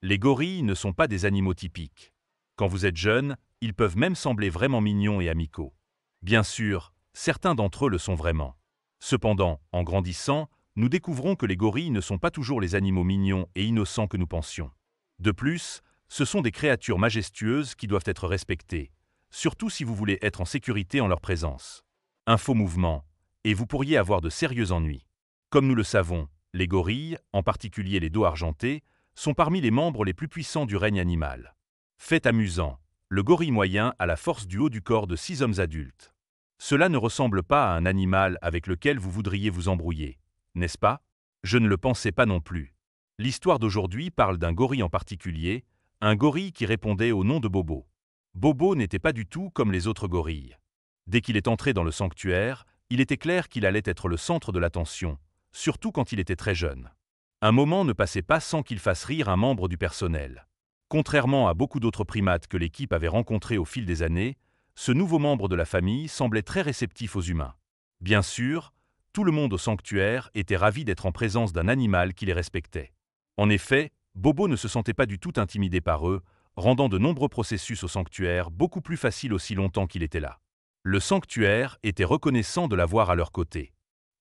Les gorilles ne sont pas des animaux typiques. Quand vous êtes jeune, ils peuvent même sembler vraiment mignons et amicaux. Bien sûr, certains d'entre eux le sont vraiment. Cependant, en grandissant, nous découvrons que les gorilles ne sont pas toujours les animaux mignons et innocents que nous pensions. De plus, ce sont des créatures majestueuses qui doivent être respectées, surtout si vous voulez être en sécurité en leur présence. Un faux mouvement, et vous pourriez avoir de sérieux ennuis. Comme nous le savons, les gorilles, en particulier les dos argentés, sont parmi les membres les plus puissants du règne animal. Fait amusant, le gorille moyen a la force du haut du corps de 6 hommes adultes. Cela ne ressemble pas à un animal avec lequel vous voudriez vous embrouiller, n'est-ce pas? Je ne le pensais pas non plus. L'histoire d'aujourd'hui parle d'un gorille en particulier, un gorille qui répondait au nom de Bobo. Bobo n'était pas du tout comme les autres gorilles. Dès qu'il est entré dans le sanctuaire, il était clair qu'il allait être le centre de l'attention, surtout quand il était très jeune. Un moment ne passait pas sans qu'il fasse rire un membre du personnel. Contrairement à beaucoup d'autres primates que l'équipe avait rencontrés au fil des années, ce nouveau membre de la famille semblait très réceptif aux humains. Bien sûr, tout le monde au sanctuaire était ravi d'être en présence d'un animal qui les respectait. En effet, Bobo ne se sentait pas du tout intimidé par eux, rendant de nombreux processus au sanctuaire beaucoup plus faciles aussi longtemps qu'il était là. Le sanctuaire était reconnaissant de l'avoir à leur côté.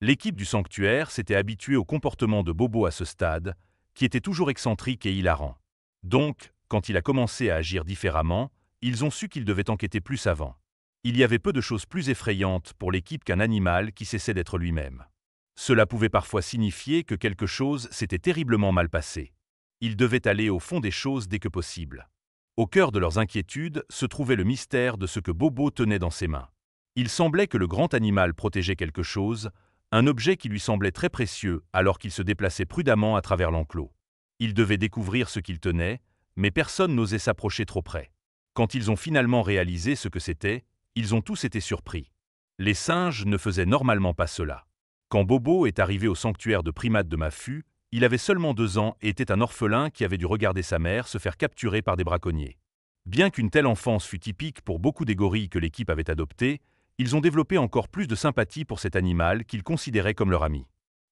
L'équipe du sanctuaire s'était habituée au comportement de Bobo à ce stade, qui était toujours excentrique et hilarant. Donc, quand il a commencé à agir différemment, ils ont su qu'ils devaient enquêter plus avant. Il y avait peu de choses plus effrayantes pour l'équipe qu'un animal qui cessait d'être lui-même. Cela pouvait parfois signifier que quelque chose s'était terriblement mal passé. Ils devaient aller au fond des choses dès que possible. Au cœur de leurs inquiétudes se trouvait le mystère de ce que Bobo tenait dans ses mains. Il semblait que le grand animal protégeait quelque chose, un objet qui lui semblait très précieux alors qu'il se déplaçait prudemment à travers l'enclos. Il devait découvrir ce qu'il tenait, mais personne n'osait s'approcher trop près. Quand ils ont finalement réalisé ce que c'était, ils ont tous été surpris. Les singes ne faisaient normalement pas cela. Quand Bobo est arrivé au sanctuaire de primates de Mafu, il avait seulement 2 ans et était un orphelin qui avait dû regarder sa mère se faire capturer par des braconniers. Bien qu'une telle enfance fût typique pour beaucoup des gorilles que l'équipe avait adoptés, ils ont développé encore plus de sympathie pour cet animal qu'ils considéraient comme leur ami.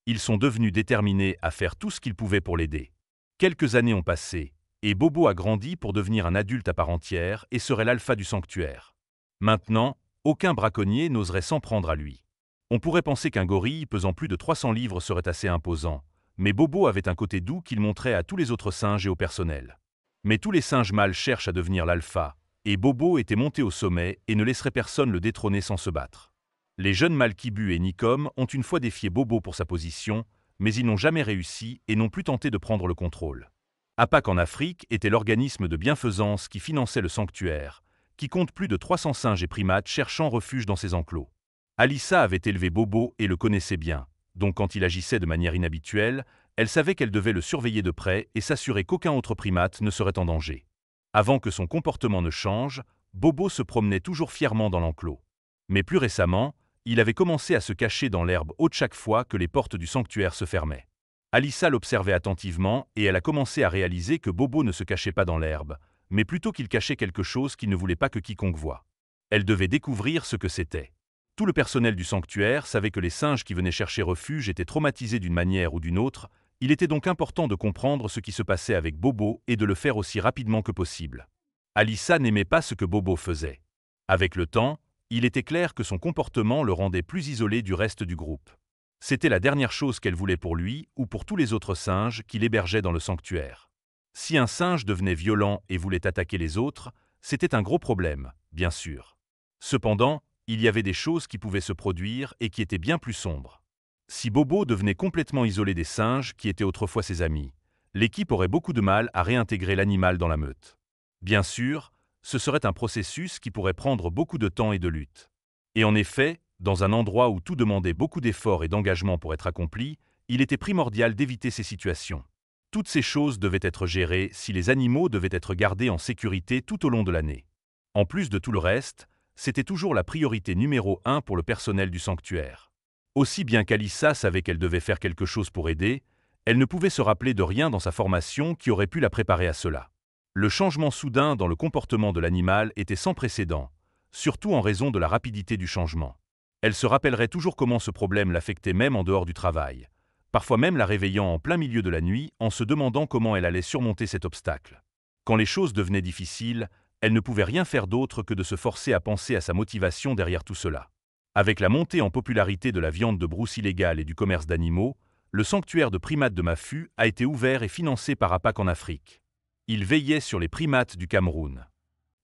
Ils sont devenus déterminés à faire tout ce qu'ils pouvaient pour l'aider. Quelques années ont passé, et Bobo a grandi pour devenir un adulte à part entière et serait l'alpha du sanctuaire. Maintenant, aucun braconnier n'oserait s'en prendre à lui. On pourrait penser qu'un gorille pesant plus de 300 livres serait assez imposant, mais Bobo avait un côté doux qu'il montrait à tous les autres singes et au personnel. Mais tous les singes mâles cherchent à devenir l'alpha, et Bobo était monté au sommet et ne laisserait personne le détrôner sans se battre. Les jeunes mâles Kibu et Nikom ont une fois défié Bobo pour sa position, mais ils n'ont jamais réussi et n'ont plus tenté de prendre le contrôle. APAC en Afrique était l'organisme de bienfaisance qui finançait le sanctuaire, qui compte plus de 300 singes et primates cherchant refuge dans ses enclos. Alissa avait élevé Bobo et le connaissait bien, donc quand il agissait de manière inhabituelle, elle savait qu'elle devait le surveiller de près et s'assurer qu'aucun autre primate ne serait en danger. Avant que son comportement ne change, Bobo se promenait toujours fièrement dans l'enclos. Mais plus récemment, il avait commencé à se cacher dans l'herbe haute chaque fois que les portes du sanctuaire se fermaient. Alissa l'observait attentivement et elle a commencé à réaliser que Bobo ne se cachait pas dans l'herbe, mais plutôt qu'il cachait quelque chose qu'il ne voulait pas que quiconque voie. Elle devait découvrir ce que c'était. Tout le personnel du sanctuaire savait que les singes qui venaient chercher refuge étaient traumatisés d'une manière ou d'une autre, il était donc important de comprendre ce qui se passait avec Bobo et de le faire aussi rapidement que possible. Alissa n'aimait pas ce que Bobo faisait. Avec le temps, il était clair que son comportement le rendait plus isolé du reste du groupe. C'était la dernière chose qu'elle voulait pour lui ou pour tous les autres singes qui l'hébergeaient dans le sanctuaire. Si un singe devenait violent et voulait attaquer les autres, c'était un gros problème, bien sûr. Cependant, il y avait des choses qui pouvaient se produire et qui étaient bien plus sombres. Si Bobo devenait complètement isolé des singes qui étaient autrefois ses amis, l'équipe aurait beaucoup de mal à réintégrer l'animal dans la meute. Bien sûr, ce serait un processus qui pourrait prendre beaucoup de temps et de lutte. Et en effet, dans un endroit où tout demandait beaucoup d'efforts et d'engagement pour être accompli, il était primordial d'éviter ces situations. Toutes ces choses devaient être gérées si les animaux devaient être gardés en sécurité tout au long de l'année. En plus de tout le reste, c'était toujours la priorité numéro 1 pour le personnel du sanctuaire. Aussi bien qu'Alissa savait qu'elle devait faire quelque chose pour aider, elle ne pouvait se rappeler de rien dans sa formation qui aurait pu la préparer à cela. Le changement soudain dans le comportement de l'animal était sans précédent, surtout en raison de la rapidité du changement. Elle se rappellerait toujours comment ce problème l'affectait même en dehors du travail. parfois même la réveillant en plein milieu de la nuit en se demandant comment elle allait surmonter cet obstacle. Quand les choses devenaient difficiles, elle ne pouvait rien faire d'autre que de se forcer à penser à sa motivation derrière tout cela. Avec la montée en popularité de la viande de brousse illégale et du commerce d'animaux, le sanctuaire de primates de Mafu a été ouvert et financé par APAC en Afrique. Il veillait sur les primates du Cameroun.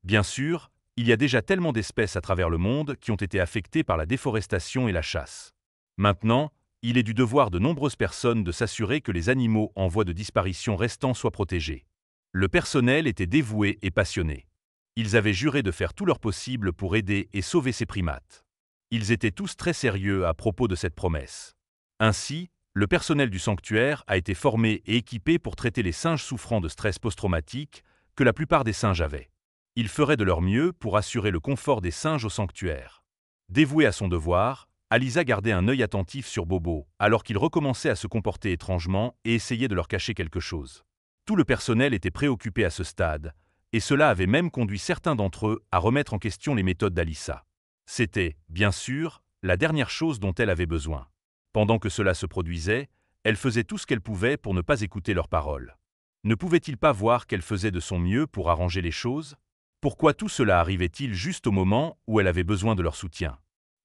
Bien sûr, il y a déjà tellement d'espèces à travers le monde qui ont été affectées par la déforestation et la chasse. Maintenant, il est du devoir de nombreuses personnes de s'assurer que les animaux en voie de disparition restants soient protégés. Le personnel était dévoué et passionné. Ils avaient juré de faire tout leur possible pour aider et sauver ces primates. Ils étaient tous très sérieux à propos de cette promesse. Ainsi, le personnel du sanctuaire a été formé et équipé pour traiter les singes souffrant de stress post-traumatique que la plupart des singes avaient. Ils feraient de leur mieux pour assurer le confort des singes au sanctuaire. Dévouée à son devoir, Alisa gardait un œil attentif sur Bobo, alors qu'il recommençait à se comporter étrangement et essayait de leur cacher quelque chose. Tout le personnel était préoccupé à ce stade, et cela avait même conduit certains d'entre eux à remettre en question les méthodes d'Alisa. C'était, bien sûr, la dernière chose dont elle avait besoin. Pendant que cela se produisait, elle faisait tout ce qu'elle pouvait pour ne pas écouter leurs paroles. Ne pouvait-il pas voir qu'elle faisait de son mieux pour arranger les choses? Pourquoi tout cela arrivait-il juste au moment où elle avait besoin de leur soutien?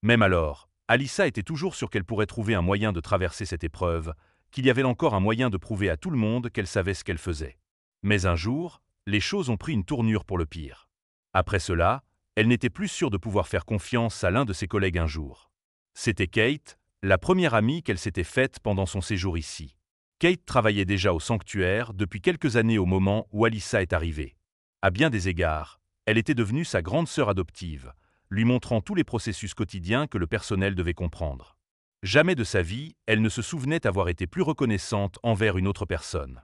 Même alors, Alisa était toujours sûre qu'elle pourrait trouver un moyen de traverser cette épreuve, qu'il y avait encore un moyen de prouver à tout le monde qu'elle savait ce qu'elle faisait. Mais un jour, les choses ont pris une tournure pour le pire. Après cela, elle n'était plus sûre de pouvoir faire confiance à l'un de ses collègues un jour. C'était Kate, la première amie qu'elle s'était faite pendant son séjour ici. Kate travaillait déjà au sanctuaire depuis quelques années au moment où Alisa est arrivée. À bien des égards, elle était devenue sa grande sœur adoptive, lui montrant tous les processus quotidiens que le personnel devait comprendre. Jamais de sa vie, elle ne se souvenait avoir été plus reconnaissante envers une autre personne.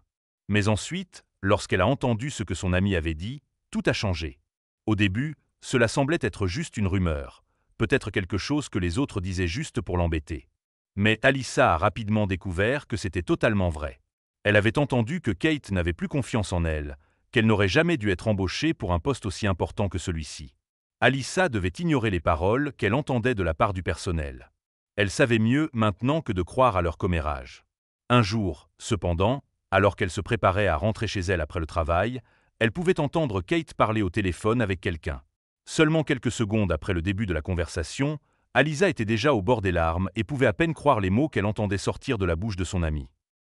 Mais ensuite, lorsqu'elle a entendu ce que son amie avait dit, tout a changé. Au début, cela semblait être juste une rumeur, peut-être quelque chose que les autres disaient juste pour l'embêter. Mais Alisa a rapidement découvert que c'était totalement vrai. Elle avait entendu que Kate n'avait plus confiance en elle, qu'elle n'aurait jamais dû être embauchée pour un poste aussi important que celui-ci. Alisa devait ignorer les paroles qu'elle entendait de la part du personnel. Elle savait mieux maintenant que de croire à leur commérage. Un jour, cependant, alors qu'elle se préparait à rentrer chez elle après le travail, elle pouvait entendre Kate parler au téléphone avec quelqu'un. Seulement quelques secondes après le début de la conversation, Alisa était déjà au bord des larmes et pouvait à peine croire les mots qu'elle entendait sortir de la bouche de son amie.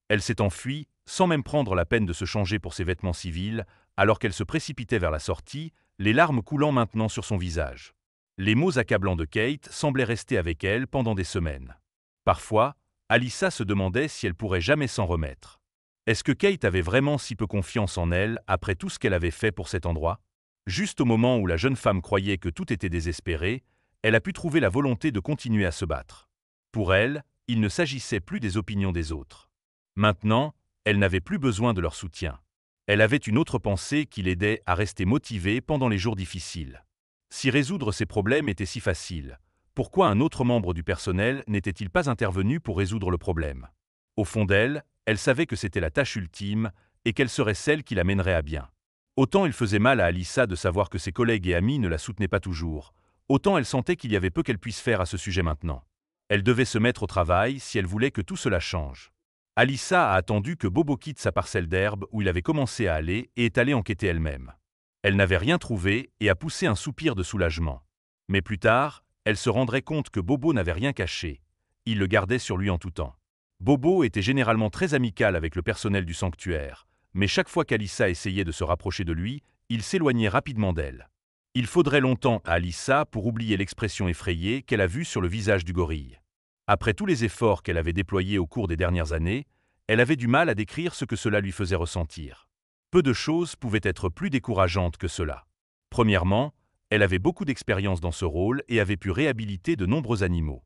Elle s'est enfuie, sans même prendre la peine de se changer pour ses vêtements civils, alors qu'elle se précipitait vers la sortie, les larmes coulant maintenant sur son visage. Les mots accablants de Kate semblaient rester avec elle pendant des semaines. Parfois, Alisa se demandait si elle pourrait jamais s'en remettre. Est-ce que Kate avait vraiment si peu confiance en elle après tout ce qu'elle avait fait pour cet endroit? Juste au moment où la jeune femme croyait que tout était désespéré, elle a pu trouver la volonté de continuer à se battre. Pour elle, il ne s'agissait plus des opinions des autres. Maintenant, elle n'avait plus besoin de leur soutien. Elle avait une autre pensée qui l'aidait à rester motivée pendant les jours difficiles. Si résoudre ses problèmes était si facile, pourquoi un autre membre du personnel n'était-il pas intervenu pour résoudre le problème? Au fond d'elle, elle savait que c'était la tâche ultime et qu'elle serait celle qui la mènerait à bien. Autant il faisait mal à Alisa de savoir que ses collègues et amis ne la soutenaient pas toujours, autant elle sentait qu'il y avait peu qu'elle puisse faire à ce sujet maintenant. Elle devait se mettre au travail si elle voulait que tout cela change. Alisa a attendu que Bobo quitte sa parcelle d'herbe où il avait commencé à aller et est allée enquêter elle-même. Elle n'avait rien trouvé et a poussé un soupir de soulagement. Mais plus tard, elle se rendrait compte que Bobo n'avait rien caché. Il le gardait sur lui en tout temps. Bobo était généralement très amical avec le personnel du sanctuaire, mais chaque fois qu'Alisa essayait de se rapprocher de lui, il s'éloignait rapidement d'elle. Il faudrait longtemps à Alisa pour oublier l'expression effrayée qu'elle a vue sur le visage du gorille. Après tous les efforts qu'elle avait déployés au cours des dernières années, elle avait du mal à décrire ce que cela lui faisait ressentir. Peu de choses pouvaient être plus décourageantes que cela. Premièrement, elle avait beaucoup d'expérience dans ce rôle et avait pu réhabiliter de nombreux animaux.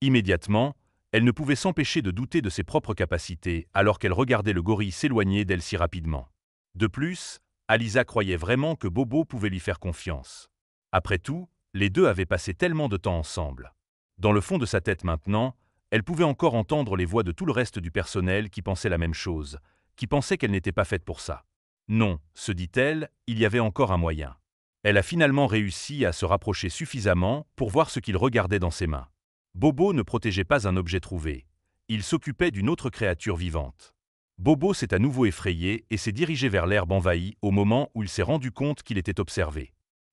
Immédiatement, elle ne pouvait s'empêcher de douter de ses propres capacités alors qu'elle regardait le gorille s'éloigner d'elle si rapidement. De plus, Alisa croyait vraiment que Bobo pouvait lui faire confiance. Après tout, les deux avaient passé tellement de temps ensemble. Dans le fond de sa tête maintenant, elle pouvait encore entendre les voix de tout le reste du personnel qui pensait la même chose, qui pensait qu'elle n'était pas faite pour ça. Non, se dit-elle, il y avait encore un moyen. Elle a finalement réussi à se rapprocher suffisamment pour voir ce qu'il regardait dans ses mains. Bobo ne protégeait pas un objet trouvé. Il s'occupait d'une autre créature vivante. Bobo s'est à nouveau effrayé et s'est dirigé vers l'herbe envahie au moment où il s'est rendu compte qu'il était observé.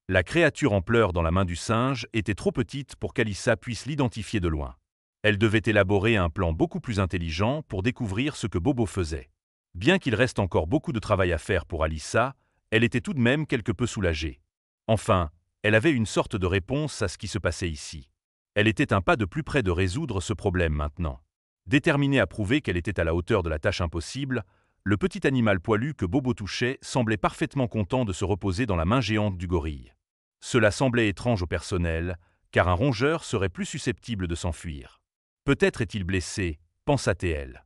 La créature en pleurs dans la main du singe était trop petite pour qu'Alyssa puisse l'identifier de loin. Elle devait élaborer un plan beaucoup plus intelligent pour découvrir ce que Bobo faisait. Bien qu'il reste encore beaucoup de travail à faire pour Alyssa, elle était tout de même quelque peu soulagée. Enfin, elle avait une sorte de réponse à ce qui se passait ici. Elle était un pas de plus près de résoudre ce problème maintenant. Déterminée à prouver qu'elle était à la hauteur de la tâche impossible, le petit animal poilu que Bobo touchait semblait parfaitement content de se reposer dans la main géante du gorille. Cela semblait étrange au personnel, car un rongeur serait plus susceptible de s'enfuir. Peut-être est-il blessé, pensa-t-elle.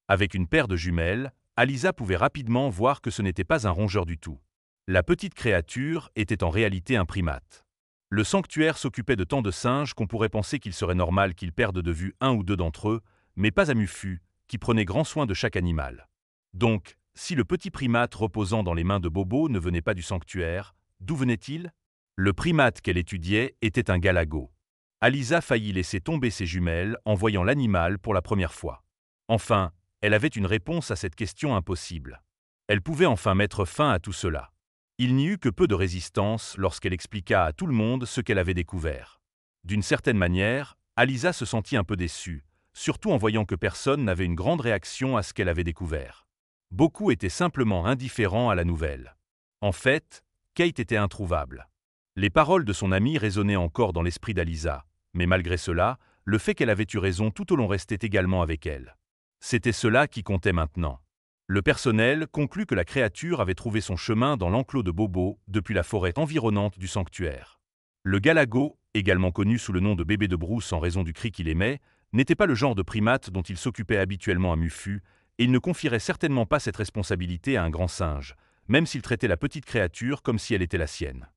Avec une paire de jumelles, Alyssa pouvait rapidement voir que ce n'était pas un rongeur du tout. La petite créature était en réalité un primate. Le sanctuaire s'occupait de tant de singes qu'on pourrait penser qu'il serait normal qu'ils perdent de vue un ou deux d'entre eux, mais pas à Mufu, qui prenait grand soin de chaque animal. Donc, si le petit primate reposant dans les mains de Bobo ne venait pas du sanctuaire, d'où venait-il? Le primate qu'elle étudiait était un galago. Alyssa faillit laisser tomber ses jumelles en voyant l'animal pour la première fois. Enfin, elle avait une réponse à cette question impossible. Elle pouvait enfin mettre fin à tout cela. Il n'y eut que peu de résistance lorsqu'elle expliqua à tout le monde ce qu'elle avait découvert. D'une certaine manière, Alyssa se sentit un peu déçue, surtout en voyant que personne n'avait une grande réaction à ce qu'elle avait découvert. Beaucoup étaient simplement indifférents à la nouvelle. En fait, Kate était introuvable. Les paroles de son amie résonnaient encore dans l'esprit d'Alyssa, mais malgré cela, le fait qu'elle avait eu raison tout au long restait également avec elle. C'était cela qui comptait maintenant. Le personnel conclut que la créature avait trouvé son chemin dans l'enclos de Bobo depuis la forêt environnante du sanctuaire. Le galago, également connu sous le nom de bébé de brousse en raison du cri qu'il émet, n'était pas le genre de primate dont il s'occupait habituellement à Mufu, et il ne confierait certainement pas cette responsabilité à un grand singe, même s'il traitait la petite créature comme si elle était la sienne.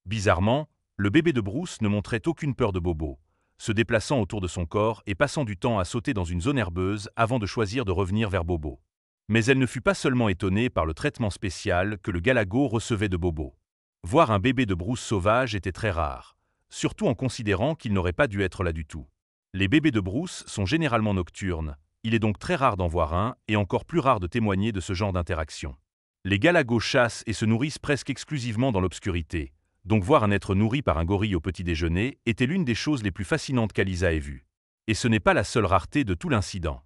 Bizarrement, le bébé de brousse ne montrait aucune peur de Bobo, se déplaçant autour de son corps et passant du temps à sauter dans une zone herbeuse avant de choisir de revenir vers Bobo. Mais elle ne fut pas seulement étonnée par le traitement spécial que le galago recevait de Bobo. Voir un bébé de brousse sauvage était très rare, surtout en considérant qu'il n'aurait pas dû être là du tout. Les bébés de brousse sont généralement nocturnes, il est donc très rare d'en voir un et encore plus rare de témoigner de ce genre d'interaction. Les galagos chassent et se nourrissent presque exclusivement dans l'obscurité, donc voir un être nourri par un gorille au petit déjeuner était l'une des choses les plus fascinantes qu'Alyssa ait vues. Et ce n'est pas la seule rareté de tout l'incident.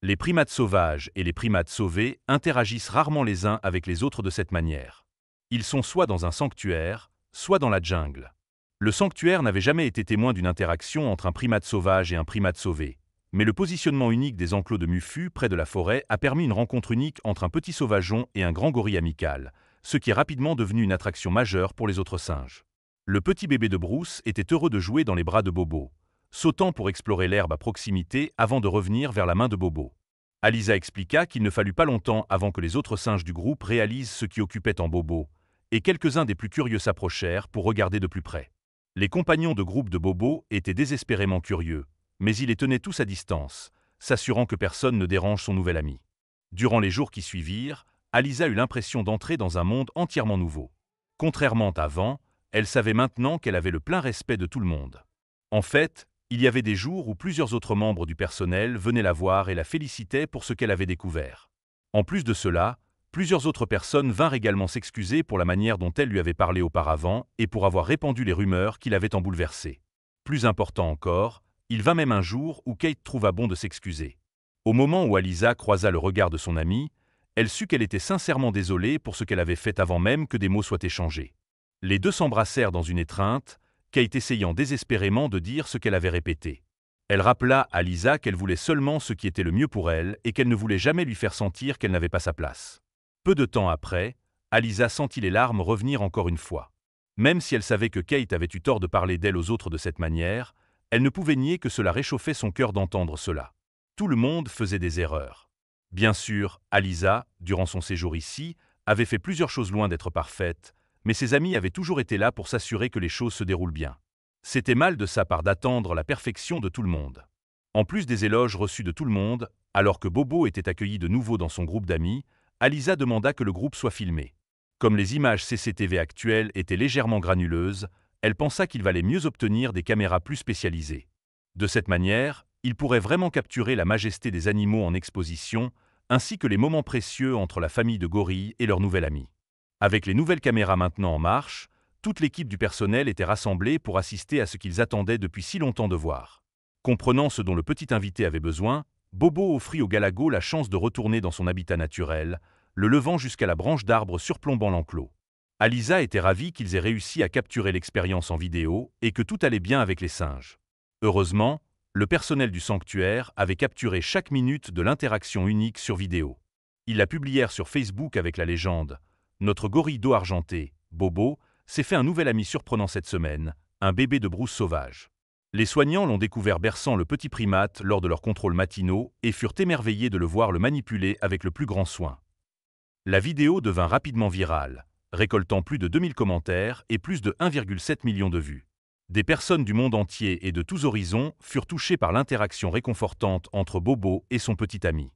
Les primates sauvages et les primates sauvés interagissent rarement les uns avec les autres de cette manière. Ils sont soit dans un sanctuaire, soit dans la jungle. Le sanctuaire n'avait jamais été témoin d'une interaction entre un primate sauvage et un primate sauvé, mais le positionnement unique des enclos de Mufu près de la forêt a permis une rencontre unique entre un petit sauvageon et un grand gorille amical, ce qui est rapidement devenu une attraction majeure pour les autres singes. Le petit bébé de brousse était heureux de jouer dans les bras de Bobo, sautant pour explorer l'herbe à proximité avant de revenir vers la main de Bobo. Alyssa expliqua qu'il ne fallut pas longtemps avant que les autres singes du groupe réalisent ce qui occupait en Bobo, et quelques-uns des plus curieux s'approchèrent pour regarder de plus près. Les compagnons de groupe de Bobo étaient désespérément curieux, mais ils les tenaient tous à distance, s'assurant que personne ne dérange son nouvel ami. Durant les jours qui suivirent, Alyssa eut l'impression d'entrer dans un monde entièrement nouveau. Contrairement à avant, elle savait maintenant qu'elle avait le plein respect de tout le monde. En fait, il y avait des jours où plusieurs autres membres du personnel venaient la voir et la félicitaient pour ce qu'elle avait découvert. En plus de cela, plusieurs autres personnes vinrent également s'excuser pour la manière dont elle lui avait parlé auparavant et pour avoir répandu les rumeurs qui l'avaient en bouleversé. Plus important encore, il vint même un jour où Kate trouva bon de s'excuser. Au moment où Alyssa croisa le regard de son amie, elle sut qu'elle était sincèrement désolée pour ce qu'elle avait fait avant même que des mots soient échangés. Les deux s'embrassèrent dans une étreinte, Kate essayant désespérément de dire ce qu'elle avait répété. Elle rappela à Alyssa qu'elle voulait seulement ce qui était le mieux pour elle et qu'elle ne voulait jamais lui faire sentir qu'elle n'avait pas sa place. Peu de temps après, Alyssa sentit les larmes revenir encore une fois. Même si elle savait que Kate avait eu tort de parler d'elle aux autres de cette manière, elle ne pouvait nier que cela réchauffait son cœur d'entendre cela. Tout le monde faisait des erreurs. Bien sûr, Alyssa, durant son séjour ici, avait fait plusieurs choses loin d'être parfaite, mais ses amis avaient toujours été là pour s'assurer que les choses se déroulent bien. C'était mal de sa part d'attendre la perfection de tout le monde. En plus des éloges reçus de tout le monde, alors que Bobo était accueilli de nouveau dans son groupe d'amis, Alyssa demanda que le groupe soit filmé. Comme les images CCTV actuelles étaient légèrement granuleuses, elle pensa qu'il valait mieux obtenir des caméras plus spécialisées. De cette manière, Il pourrait vraiment capturer la majesté des animaux en exposition, ainsi que les moments précieux entre la famille de gorilles et leur nouvel ami. Avec les nouvelles caméras maintenant en marche, toute l'équipe du personnel était rassemblée pour assister à ce qu'ils attendaient depuis si longtemps de voir. Comprenant ce dont le petit invité avait besoin, Bobo offrit au Galago la chance de retourner dans son habitat naturel, le levant jusqu'à la branche d'arbre surplombant l'enclos. Alisa était ravie qu'ils aient réussi à capturer l'expérience en vidéo et que tout allait bien avec les singes. Heureusement, le personnel du sanctuaire avait capturé chaque minute de l'interaction unique sur vidéo. Ils la publièrent sur Facebook avec la légende « Notre gorille d'eau argentée, Bobo, s'est fait un nouvel ami surprenant cette semaine, un bébé de brousse sauvage ». Les soignants l'ont découvert berçant le petit primate lors de leurs contrôles matinaux et furent émerveillés de le voir le manipuler avec le plus grand soin. La vidéo devint rapidement virale, récoltant plus de 2000 commentaires et plus de 1,7 million de vues. Des personnes du monde entier et de tous horizons furent touchées par l'interaction réconfortante entre Bobo et son petit ami.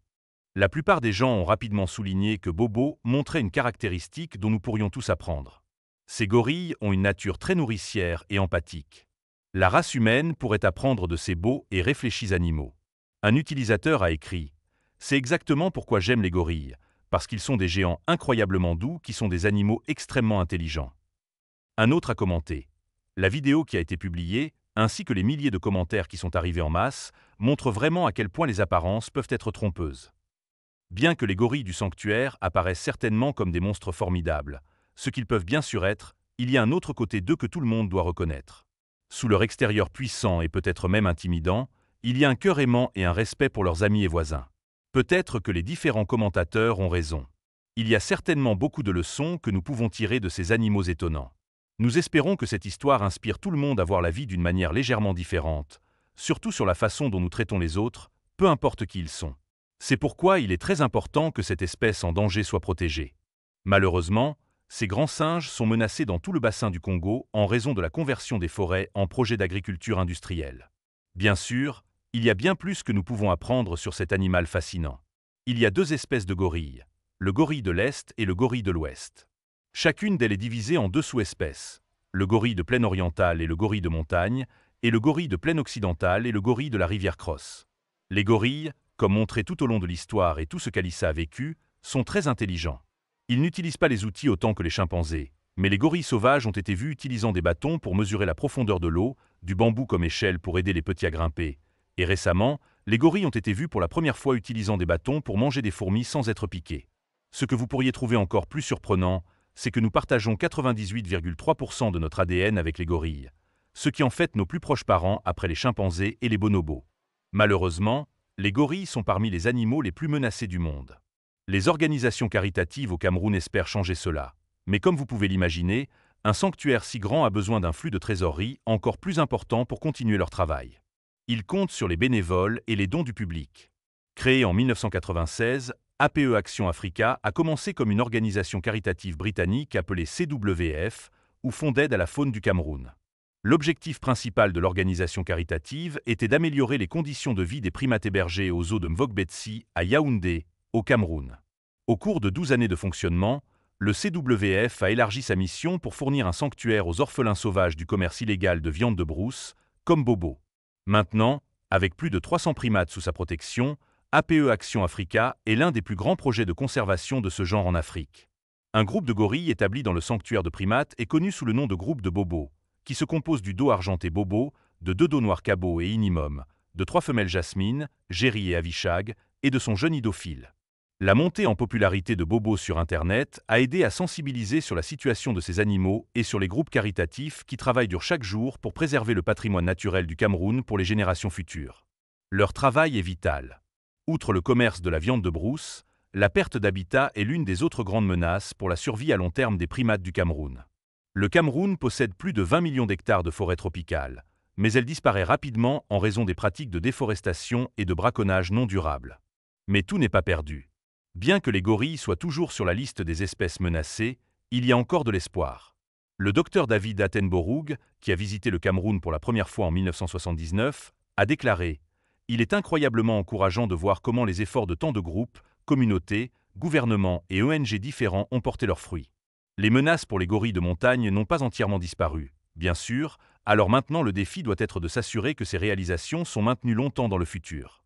La plupart des gens ont rapidement souligné que Bobo montrait une caractéristique dont nous pourrions tous apprendre. Ces gorilles ont une nature très nourricière et empathique. La race humaine pourrait apprendre de ces beaux et réfléchis animaux. Un utilisateur a écrit « C'est exactement pourquoi j'aime les gorilles, parce qu'ils sont des géants incroyablement doux qui sont des animaux extrêmement intelligents. » Un autre a commenté « La vidéo qui a été publiée, ainsi que les milliers de commentaires qui sont arrivés en masse, montrent vraiment à quel point les apparences peuvent être trompeuses. » Bien que les gorilles du sanctuaire apparaissent certainement comme des monstres formidables, ce qu'ils peuvent bien sûr être, il y a un autre côté d'eux que tout le monde doit reconnaître. Sous leur extérieur puissant et peut-être même intimidant, il y a un cœur aimant et un respect pour leurs amis et voisins. Peut-être que les différents commentateurs ont raison. Il y a certainement beaucoup de leçons que nous pouvons tirer de ces animaux étonnants. Nous espérons que cette histoire inspire tout le monde à voir la vie d'une manière légèrement différente, surtout sur la façon dont nous traitons les autres, peu importe qui ils sont. C'est pourquoi il est très important que cette espèce en danger soit protégée. Malheureusement, ces grands singes sont menacés dans tout le bassin du Congo en raison de la conversion des forêts en projets d'agriculture industrielle. Bien sûr, il y a bien plus que nous pouvons apprendre sur cet animal fascinant. Il y a deux espèces de gorilles, le gorille de l'Est et le gorille de l'Ouest. Chacune d'elles est divisée en deux sous-espèces, le gorille de plaine orientale et le gorille de montagne, et le gorille de plaine occidentale et le gorille de la rivière Cross. Les gorilles, comme montré tout au long de l'histoire et tout ce qu'Alissa a vécu, sont très intelligents. Ils n'utilisent pas les outils autant que les chimpanzés, mais les gorilles sauvages ont été vus utilisant des bâtons pour mesurer la profondeur de l'eau, du bambou comme échelle pour aider les petits à grimper. Et récemment, les gorilles ont été vus pour la première fois utilisant des bâtons pour manger des fourmis sans être piqués. Ce que vous pourriez trouver encore plus surprenant, c'est que nous partageons 98,3% de notre ADN avec les gorilles, ce qui en fait nos plus proches parents après les chimpanzés et les bonobos. Malheureusement, les gorilles sont parmi les animaux les plus menacés du monde. Les organisations caritatives au Cameroun espèrent changer cela. Mais comme vous pouvez l'imaginer, un sanctuaire si grand a besoin d'un flux de trésorerie encore plus important pour continuer leur travail. Ils comptent sur les bénévoles et les dons du public. Créée en 1996, APE Action Africa a commencé comme une organisation caritative britannique appelée CWF, ou Fonds d'aide à la faune du Cameroun. L'objectif principal de l'organisation caritative était d'améliorer les conditions de vie des primates hébergés aux eaux de Mvogbetsi, à Yaoundé, au Cameroun. Au cours de 12 années de fonctionnement, le CWF a élargi sa mission pour fournir un sanctuaire aux orphelins sauvages du commerce illégal de viande de brousse, comme Bobo. Maintenant, avec plus de 300 primates sous sa protection, APE Action Africa est l'un des plus grands projets de conservation de ce genre en Afrique. Un groupe de gorilles établi dans le sanctuaire de primates est connu sous le nom de groupe de Bobo, qui se compose du dos argenté Bobo, de 2 dos noirs Cabo et Inimum, de 3 femelles Jasmine, Jerry et Avishag, et de son jeune idophile. La montée en popularité de Bobo sur Internet a aidé à sensibiliser sur la situation de ces animaux et sur les groupes caritatifs qui travaillent dur chaque jour pour préserver le patrimoine naturel du Cameroun pour les générations futures. Leur travail est vital. Outre le commerce de la viande de brousse, la perte d'habitat est l'une des autres grandes menaces pour la survie à long terme des primates du Cameroun. Le Cameroun possède plus de 20 millions d'hectares de forêts tropicales, mais elle disparaît rapidement en raison des pratiques de déforestation et de braconnage non durables. Mais tout n'est pas perdu. Bien que les gorilles soient toujours sur la liste des espèces menacées, il y a encore de l'espoir. Le docteur David Attenborough, qui a visité le Cameroun pour la première fois en 1979, a déclaré « Il est incroyablement encourageant de voir comment les efforts de tant de groupes, communautés, gouvernements et ONG différents ont porté leurs fruits. Les menaces pour les gorilles de montagne n'ont pas entièrement disparu, Bien sûr, alors maintenant le défi doit être de s'assurer que ces réalisations sont maintenues longtemps dans le futur.